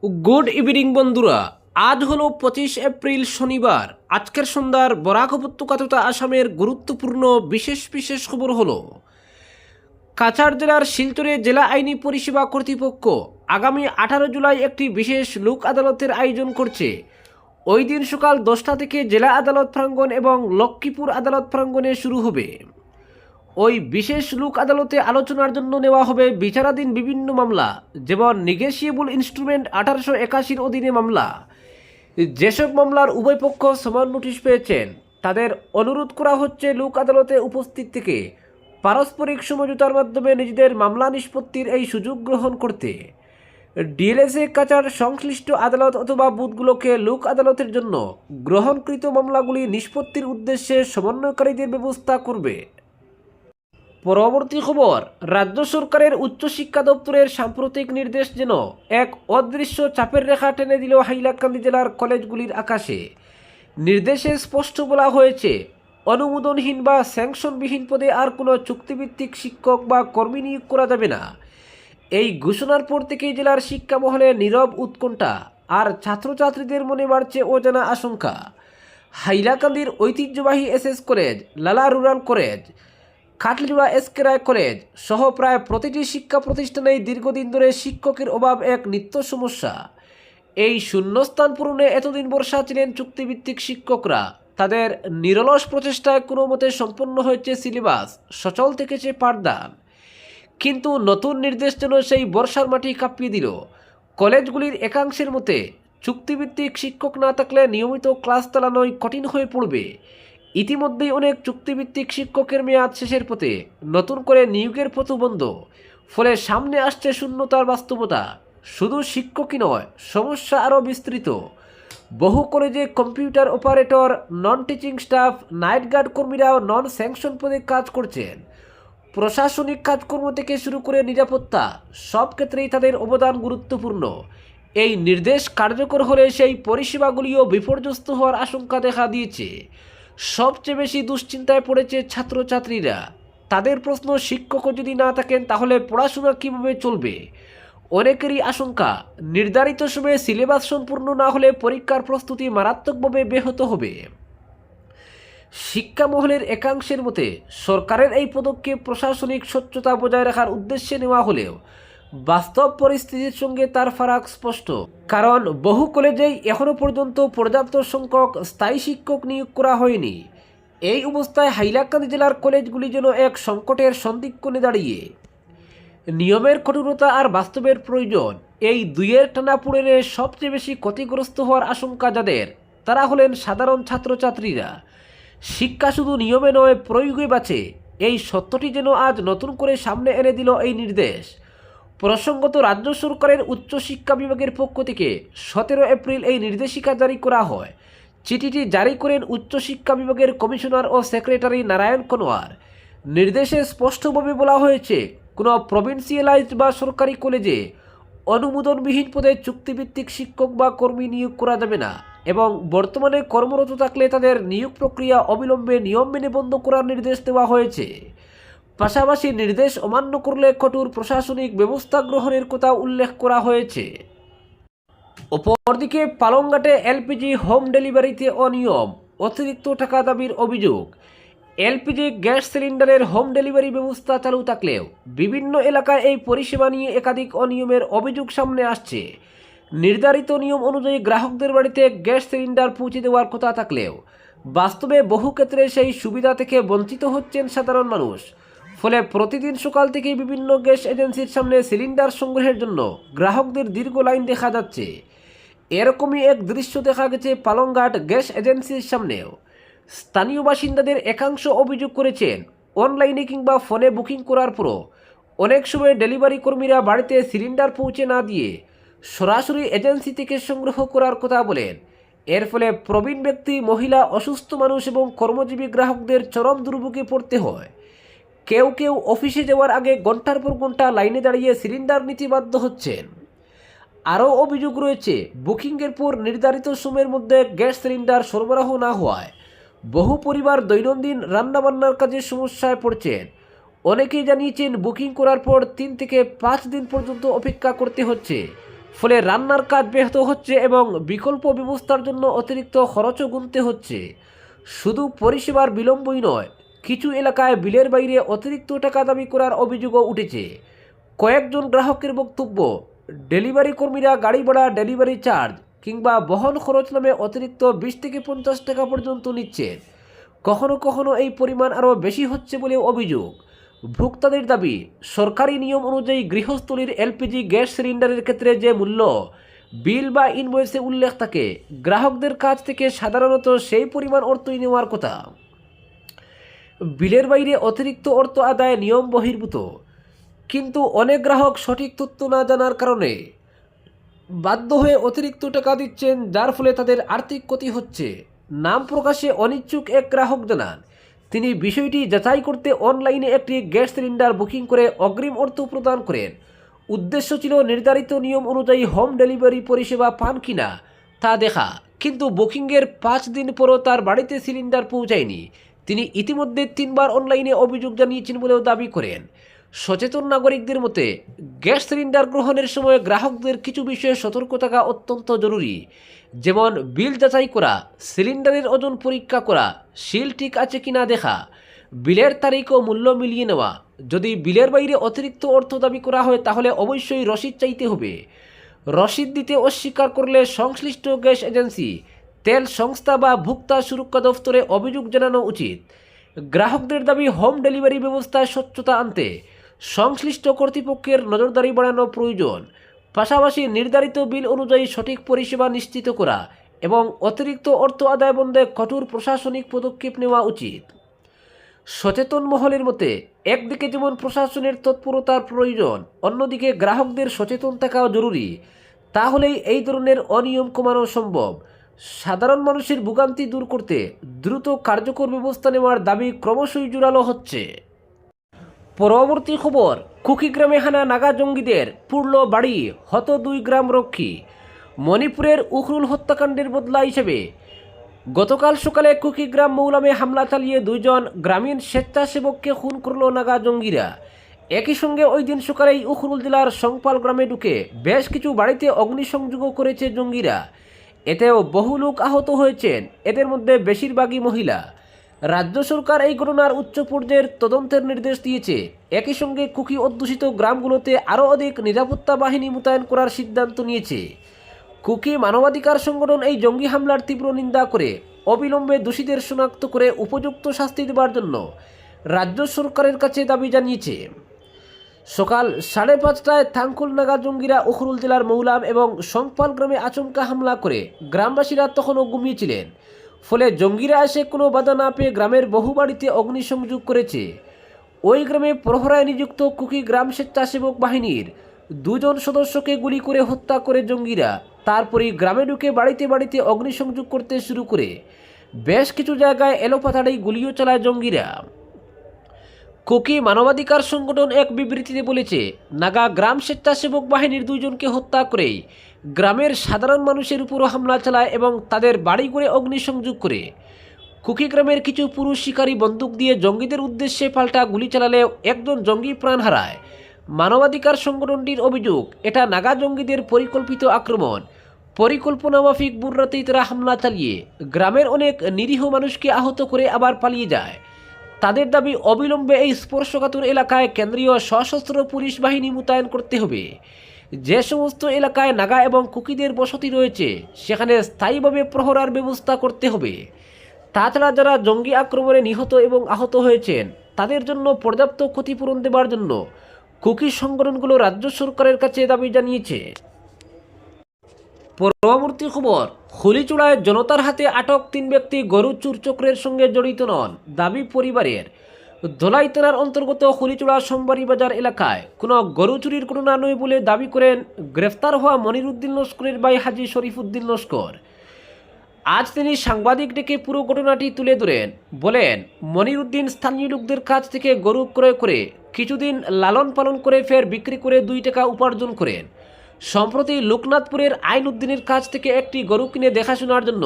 Good evening বন্ধুরা। আজ হলো 25 এপ্রিল শনিবার। আজকের সন্ধ্যার বরাক উপত্যকা তথা আসামের গুরুত্বপূর্ণ বিশেষ বিশেষ খবর হলো কাছাড় জেলার শিলচরে জেলা আইনি পরিষেবা কর্তৃপক্ষ আগামী 18 জুলাই একটি বিশেষ লোক আদালতের আয়োজন করছে। ওই দিন সকাল 10টা থেকে জেলা আদালত প্রাঙ্গণ এবং লক্ষ্মীপুর আদালত প্রাঙ্গণে শুরু হবে। ওই বিশেষ লোক আদালতে আলোচনার জন্য নেওয়া হবে বিচারাধীন বিভিন্ন মামলা, যেমন নেগোশিয়েবল ইনস্ট্রুমেন্ট 1881-র অধীনে মামলা। যেসব মামলার উভয় পক্ষ সমান নোটিশ পেয়েছেন তাদের অনুরোধ করা হচ্ছে লোক আদালতে উপস্থিত থেকে পারস্পরিক সমঝোতার মাধ্যমে নিজেদের মামলা নিষ্পত্তির এই সুযোগ গ্রহণ করতে। ডিএলএসএ কাছাড় সংশ্লিষ্ট আদালত অথবা বুথগুলোকে লোক আদালতের জন্য গ্রহণকৃত মামলাগুলি নিষ্পত্তির উদ্দেশ্যে সমন্বয়কারীদের ব্যবস্থা করবে। পরবর্তী খবর, রাজ্য সরকারের উচ্চশিক্ষা দপ্তরের সাম্প্রতিক নির্দেশ যেন এক অদৃশ্য চাপের রেখা টেনে দিল হাইলাকান্দি জেলার কলেজগুলির আকাশে। নির্দেশে স্পষ্ট বলা হয়েছে, অনুমোদনহীন বা স্যাংশনবিহীন পদে আর কোনো চুক্তিভিত্তিক শিক্ষক বা কর্মী নিয়োগ করা যাবে না। এই ঘোষণার পর থেকেই জেলার শিক্ষা মহলে নীরব উৎকণ্ঠা আর ছাত্রছাত্রীদের মনে বাড়ছে অজানা আশঙ্কা। হাইলাকান্দির ঐতিহ্যবাহী এসএস কলেজ, লালা রুরাল কলেজ, খাটলিজোড়া এসকে রায় কলেজ সহ প্রায় প্রতিটি শিক্ষা প্রতিষ্ঠানেই দীর্ঘদিন ধরে শিক্ষকের অভাব এক নিত্য সমস্যা। এই শূন্যস্থান পূরণে এতদিন বর্ষা ছিলেন চুক্তিভিত্তিক শিক্ষকরা। তাদের নিরলস প্রচেষ্টায় কোনো মতে সম্পন্ন হয়েছে সিলেবাস, সচল থেকেছে পাঠদান। কিন্তু নতুন নির্দেশ যেন সেই বর্ষার মাটি কাঁপিয়ে দিল। কলেজগুলির একাংশের মতে চুক্তিভিত্তিক শিক্ষক না থাকলে নিয়মিত ক্লাস চালানোই কঠিন হয়ে পড়বে। ইতিমধ্যেই অনেক চুক্তিভিত্তিক শিক্ষকের মেয়াদ শেষের পথে, নতুন করে নিয়োগের পথ বন্ধ। ফলে সামনে আসছে শূন্যতার বাস্তবতা। শুধু শিক্ষকই নয়, সমস্যা আরও বিস্তৃত। বহু কলেজে computer operator, non teaching staff, night guard কর্মীরাও নন স্যাংশন পদে কাজ করছেন। প্রশাসনিক কাজকর্ম থেকে শুরু করে নিরাপত্তা, সব ক্ষেত্রেই তাদের অবদান গুরুত্বপূর্ণ। এই নির্দেশ কার্যকর হলে সেই পরিষেবাগুলিও বিপর্যস্ত হওয়ার আশঙ্কা দেখা দিয়েছে। সবচেয়ে বেশি দুশ্চিন্তায় পড়েছে ছাত্রছাত্রীরা। তাদের প্রশ্ন, শিক্ষকও যদি না থাকেন তাহলে পড়াশোনা কীভাবে চলবে? অনেকেরই আশঙ্কা, নির্ধারিত সময়ে সিলেবাস সম্পূর্ণ না হলে পরীক্ষার প্রস্তুতি মারাত্মকভাবে ব্যাহত হবে। শিক্ষা মহলের একাংশের মতে সরকারের এই পদক্ষেপ প্রশাসনিক স্বচ্ছতা বজায় রাখার উদ্দেশ্যে নেওয়া হলেও বাস্তব পরিস্থিতির সঙ্গে তার ফারাক স্পষ্ট। কারণ বহু কলেজেই এখনও পর্যন্ত পর্যাপ্ত সংখ্যক স্থায়ী শিক্ষক নিয়োগ করা হয়নি। এই অবস্থায় হাইলাকান্দি জেলার কলেজগুলি যেন এক সংকটের সন্ধিক্ষণে দাঁড়িয়ে। নিয়মের কঠোরতা আর বাস্তবের প্রয়োজন, এই দুইয়ের টানাপোড়েনে সবচেয়ে বেশি ক্ষতিগ্রস্ত হওয়ার আশঙ্কা যাদের, তারা হলেন সাধারণ ছাত্রছাত্রীরা। শিক্ষা শুধু নিয়মে নয়, প্রয়োগে বাঁচে, এই সত্যটি যেন আজ নতুন করে সামনে এনে দিল এই নির্দেশ। প্রসঙ্গত, রাজ্য সরকারের উচ্চশিক্ষা বিভাগের পক্ষ থেকে 17 এপ্রিল এই নির্দেশিকা জারি করা হয়। চিঠিটি জারি করেন উচ্চশিক্ষা বিভাগের কমিশনার ও সেক্রেটারি নারায়ণ কনোয়ার। নির্দেশে স্পষ্টভাবে বলা হয়েছে, কোনো প্রভিন্সিয়ালাইজড বা সরকারি কলেজে অনুমোদনবিহীন পদে চুক্তিভিত্তিক শিক্ষক বা কর্মী নিয়োগ করা যাবে না এবং বর্তমানে কর্মরত থাকলে তাদের নিয়োগ প্রক্রিয়া অবিলম্বে নিয়ম মেনে বন্ধ করার নির্দেশ দেওয়া হয়েছে। পাশাপাশি নির্দেশ অমান্য করলে কঠোর প্রশাসনিক ব্যবস্থা গ্রহণের কথা উল্লেখ করা হয়েছে। অপরদিকে পালংঘাটে এলপিজি হোম ডেলিভারিতে অনিয়ম, অতিরিক্ত টাকা দাবির অভিযোগ। এলপিজি গ্যাস সিলিন্ডারের হোম ডেলিভারি ব্যবস্থা চালু থাকলেও বিভিন্ন এলাকায় এই পরিষেবা নিয়ে একাধিক অনিয়মের অভিযোগ সামনে আসছে। নির্ধারিত নিয়ম অনুযায়ী গ্রাহকদের বাড়িতে গ্যাস সিলিন্ডার পৌঁছে দেওয়ার কথা থাকলেও বাস্তবে বহু ক্ষেত্রে সেই সুবিধা থেকে বঞ্চিত হচ্ছেন সাধারণ মানুষ। ফলে প্রতিদিন সকাল থেকেই বিভিন্ন গ্যাস এজেন্সির সামনে সিলিন্ডার সংগ্রহের জন্য গ্রাহকদের দীর্ঘ লাইন দেখা যাচ্ছে। এরকমই এক দৃশ্য দেখা গেছে পালংঘাট গ্যাস এজেন্সির সামনেও। স্থানীয় বাসিন্দাদের একাংশ অভিযোগ করেছেন, অনলাইনে কিংবা ফোনে বুকিং করার পরও অনেক সময় ডেলিভারি কর্মীরা বাড়িতে সিলিন্ডার পৌঁছে না দিয়ে সরাসরি এজেন্সি থেকে সংগ্রহ করার কথা বলেন। এর ফলে প্রবীণ ব্যক্তি, মহিলা, অসুস্থ মানুষ এবং কর্মজীবী গ্রাহকদের চরম দুর্ভোগে পড়তে হয়। কেউ কেউ অফিসে যাওয়ার আগে ঘন্টার পর ঘন্টা লাইনে দাঁড়িয়ে সিলিন্ডার নিতে বাধ্য হচ্ছেন। আরও অভিযোগ রয়েছে, বুকিংয়ের পর নির্ধারিত সময়ের মধ্যে গ্যাস সিলিন্ডার সরবরাহ না হওয়ায় বহু পরিবার দৈনন্দিন রান্নাবান্নার কাজে সমস্যায় পড়ছেন। অনেকেই জানিয়েছেন, বুকিং করার পর 3 থেকে 5 দিন পর্যন্ত অপেক্ষা করতে হচ্ছে। ফলে রান্নার কাজ ব্যাহত হচ্ছে এবং বিকল্প ব্যবস্থার জন্য অতিরিক্ত খরচও গুনতে হচ্ছে। শুধু পরিষেবার বিলম্বই নয়, কিছু এলাকায় বিলের বাইরে অতিরিক্ত টাকা দাবি করার অভিযোগও উঠেছে। কয়েকজন গ্রাহকের বক্তব্য, ডেলিভারি কর্মীরা গাড়ি ভাড়া, ডেলিভারি চার্জ কিংবা বহন খরচ নামে অতিরিক্ত 20 থেকে 50 টাকা পর্যন্ত নিচ্ছেন। কখনো কখনো এই পরিমাণ আরও বেশি হচ্ছে বলে অভিযোগ। ভোক্তাদের দাবি, সরকারি নিয়ম অনুযায়ী গৃহস্থলীর এলপিজি গ্যাস সিলিন্ডারের ক্ষেত্রে যে মূল্য বিল বা ইনভয়েসে উল্লেখ থাকে, গ্রাহকদের কাছ থেকে সাধারণত সেই পরিমাণ অর্থই নেওয়ার কথা। বিলের বাইরে অতিরিক্ত অর্থ আদায় নিয়ম বহির্ভূত, কিন্তু অনেক গ্রাহক সঠিক তথ্য না জানার কারণে বাধ্য হয়ে অতিরিক্ত টাকা দিচ্ছেন, যার ফলে তাদের আর্থিক ক্ষতি হচ্ছে। নাম প্রকাশে অনিচ্ছুক এক গ্রাহক জানান, তিনি বিষয়টি যাচাই করতে অনলাইনে একটি গ্যাস সিলিন্ডার বুকিং করে অগ্রিম অর্থ প্রদান করেন। উদ্দেশ্য ছিল নির্ধারিত নিয়ম অনুযায়ী হোম ডেলিভারি পরিষেবা পান কিনা তা দেখা, কিন্তু বুকিংয়ের 5 দিন পরও তার বাড়িতে সিলিন্ডার পৌঁছায়নি। তিনি ইতিমধ্যে 3 বার অনলাইনে অভিযোগ জানিয়েছেন বলেও দাবি করেন। সচেতন নাগরিকদের মতে, গ্যাস সিলিন্ডার গ্রহণের সময় গ্রাহকদের কিছু বিষয়ে সতর্ক থাকা অত্যন্ত জরুরি, যেমন বিল যাচাই করা, সিলিন্ডারের ওজন পরীক্ষা করা, সিল ঠিক আছে কিনা দেখা, বিলের তারিখ ও মূল্য মিলিয়ে নেওয়া। যদি বিলের বাইরে অতিরিক্ত অর্থ দাবি করা হয় তাহলে অবশ্যই রসিদ চাইতে হবে। রসিদ দিতে অস্বীকার করলে সংশ্লিষ্ট গ্যাস এজেন্সি, তেল সংস্থা বা ভোক্তা সুরক্ষা দফতরে অভিযোগ জানানো উচিত। গ্রাহকদের দাবি, হোম ডেলিভারি ব্যবস্থায় স্বচ্ছতা আনতে সংশ্লিষ্ট কর্তৃপক্ষের নজরদারি বাড়ানো প্রয়োজন। পাশাপাশি নির্ধারিত বিল অনুযায়ী সঠিক পরিষেবা নিশ্চিত করা এবং অতিরিক্ত অর্থ আদায় বন্ধে কঠোর প্রশাসনিক পদক্ষেপ নেওয়া উচিত। সচেতন মহলের মতে, একদিকে যেমন প্রশাসনের তৎপরতার প্রয়োজন, অন্যদিকে গ্রাহকদের সচেতন থাকাও জরুরি। তাহলেই এই ধরনের অনিয়ম কমানো সম্ভব। সাধারণ মানুষের ভোগান্তি দূর করতে দ্রুত কার্যকর ব্যবস্থা নেওয়ার দাবি ক্রমশই জোরালো হচ্ছে। পরবর্তী খবর, কুকিগ্রামে হানা নাগা জঙ্গিদের, পুড়ল বাড়ি, হত 2 গ্রাম রক্ষী। মণিপুরের উখরুল হত্যাকাণ্ডের বদলা হিসেবে গতকাল সকালে কুকিগ্রাম মৌলামে হামলা চালিয়ে 2 জন গ্রামীণ স্বেচ্ছাসেবককে খুন করল নাগা জঙ্গিরা। একই সঙ্গে ওই দিন সকালেই উখরুল জেলার সংপাল গ্রামে ঢুকে বেশ কিছু বাড়িতে অগ্নিসংযোগও করেছে জঙ্গিরা। এতেও বহু লোক আহত হয়েছেন, এদের মধ্যে বেশিরভাগই মহিলা। রাজ্য সরকার এই ঘটনার উচ্চ পর্যায়ের তদন্তের নির্দেশ দিয়েছে। একই সঙ্গে কুকি অধ্যুষিত গ্রামগুলোতে আরও অধিক নিরাপত্তা বাহিনী মোতায়েন করার সিদ্ধান্ত নিয়েছে। কুকি মানবাধিকার সংগঠন এই জঙ্গি হামলার তীব্র নিন্দা করে অবিলম্বে দোষীদের শনাক্ত করে উপযুক্ত শাস্তি দেওয়ার জন্য রাজ্য সরকারের কাছে দাবি জানিয়েছে। সকাল 5:30টায় থাংকুল নাগা জঙ্গিরা উখরুল জেলার মৌলাম এবং সংপাল গ্রামে আচমকা হামলা করে গ্রামবাসীরা তখনও ঘুমিয়েছিলেন। ফলে জঙ্গিরা এসে কোনো বাধা না পেয়ে গ্রামের বহু বাড়িতে অগ্নিসংযোগ করেছে। ওই গ্রামে প্রহরায় নিযুক্ত কুকি গ্রাম স্বেচ্ছাসেবক বাহিনীর 2 জন সদস্যকে গুলি করে হত্যা করে জঙ্গিরা। তারপরই গ্রামে ঢুকে বাড়িতে বাড়িতে অগ্নিসংযোগ করতে শুরু করে বেশ কিছু জায়গায় এলোপাতাড়ি গুলিও চালায় জঙ্গিরা। কুকি মানবাধিকার সংগঠন এক বিবৃতিতে বলেছে, নাগা গ্রাম স্বেচ্ছাসেবক বাহিনীর 2 জনকে হত্যা করেই গ্রামের সাধারণ মানুষের উপরও হামলা চালায় এবং তাদের বাড়িঘরে অগ্নিসংযোগ করে। কুকি গ্রামের কিছু পুরুষ শিকারী বন্দুক দিয়ে জঙ্গিদের উদ্দেশ্যে পাল্টা গুলি চালালেও একজন জঙ্গি প্রাণ হারায়। মানবাধিকার সংগঠনটির অভিযোগ, এটা নাগা জঙ্গিদের পরিকল্পিত আক্রমণ। পরিকল্পনা মাফিক ভোররাতেই তারা হামলা চালিয়ে গ্রামের অনেক নিরীহ মানুষকে আহত করে আবার পালিয়ে যায়। তাদের দাবি, অবিলম্বে এই স্পর্শকাতর এলাকায় কেন্দ্রীয় সশস্ত্র পুলিশ বাহিনী মোতায়েন করতে হবে। যে সমস্ত এলাকায় নাগা এবং কুকিদের বসতি রয়েছে সেখানে স্থায়ীভাবে প্রহরার ব্যবস্থা করতে হবে। তাছাড়া যারা জঙ্গি আক্রমণে নিহত এবং আহত হয়েছেন তাদের জন্য পর্যাপ্ত ক্ষতিপূরণ দেওয়ার জন্য কুকি সংগঠনগুলো রাজ্য সরকারের কাছে দাবি জানিয়েছে। পরবর্তী খবর, হলিচূড়ায় জনতার হাতে আটক 3 ব্যক্তি গরু চুর চক্রের সঙ্গে জড়িত নন, দাবি পরিবারের। ধলাই থানার অন্তর্গত হলিচূড়া সোমবাড়ি বাজার এলাকায় কোনো গরু চুরির ঘটনা নয় বলে দাবি করেন গ্রেফতার হওয়া মনিরুদ্দিন লস্করের ভাই হাজি শরীফুদ্দিন লস্কর। আজ তিনি সাংবাদিক ডেকে পুরো ঘটনাটি তুলে ধরেন। বলেন, মনিরুদ্দিন স্থানীয় লোকদের কাছ থেকে গরু ক্রয় করে কিছুদিন লালন পালন করে ফের বিক্রি করে 2 টাকা উপার্জন করেন। সম্প্রতি লোকনাথপুরের আইন উদ্দিনের কাছ থেকে একটি গরু কিনে দেখাশোনার জন্য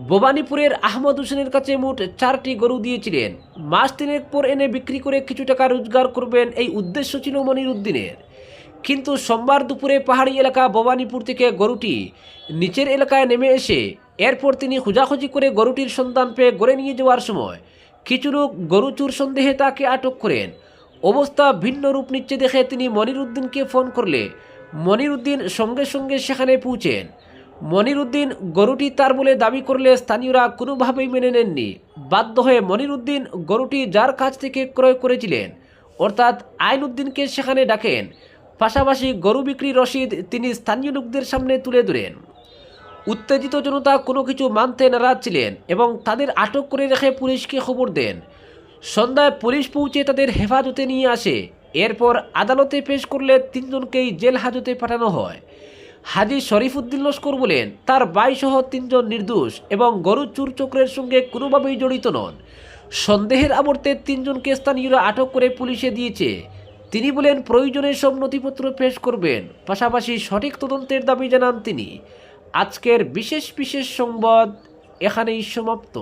ভবানীপুরের আহমদ হোসেনের কাছে মোট 4টি গরু দিয়েছিলেন। মাস 3 পর এনে বিক্রি করে কিছু টাকা রোজগার করবেন, এই উদ্দেশ্য ছিল মনিরুদ্দিনের। কিন্তু সোমবার দুপুরে পাহাড়ি এলাকা ভবানীপুর থেকে গরুটি নিচের এলাকায় নেমে এসে এরপর তিনি খোঁজাখুঁজি করে গরুটির সন্ধান পেয়ে গড়ে নিয়ে যাওয়ার সময় কিছু লোক গরু চোর সন্দেহে তাকে আটক করেন। অবস্থা ভিন্ন রূপ নিচ্ছে দেখে তিনি মনিরুদ্দিনকে ফোন করলে মনিরুদ্দিন সঙ্গে সঙ্গে সেখানে পৌঁছেন। মনিরুদ্দিন গরুটি তার বলে দাবি করলে স্থানীয়রা কোনোভাবেই মেনে নেননি। বাধ্য হয়ে মনিরুদ্দিন গরুটি যার কাছ থেকে ক্রয় করেছিলেন অর্থাৎ আইনউদ্দিনকে সেখানে ডাকেন। পাশাপাশি গরু বিক্রির রসিদ তিনি স্থানীয় লোকদের সামনে তুলে ধরেন। উত্তেজিত জনতা কোনো কিছু মানতে নারাজ ছিলেন এবং তাদের আটক করে রেখে পুলিশকে খবর দেন। সন্ধ্যায় পুলিশ পৌঁছে তাদের হেফাজতে নিয়ে আসে। এরপর আদালতে পেশ করলে তিনজনকেই জেল হাজতে পাঠানো হয়। হাজী শরীফুদ্দিন লস্কর বলেন তার ভাইসহ তিনজন নির্দোষ এবং গরু চুর চক্রের সঙ্গে কোনোভাবেই জড়িত নন। সন্দেহের আবর্তে তিনজনকে স্থানীয়রা আটক করে পুলিশে দিয়েছে। তিনি বলেন প্রয়োজনে সব নথিপত্র পেশ করবেন, পাশাপাশি সঠিক তদন্তের দাবি জানান তিনি। আজকের বিশেষ সংবাদ এখানেই সমাপ্ত।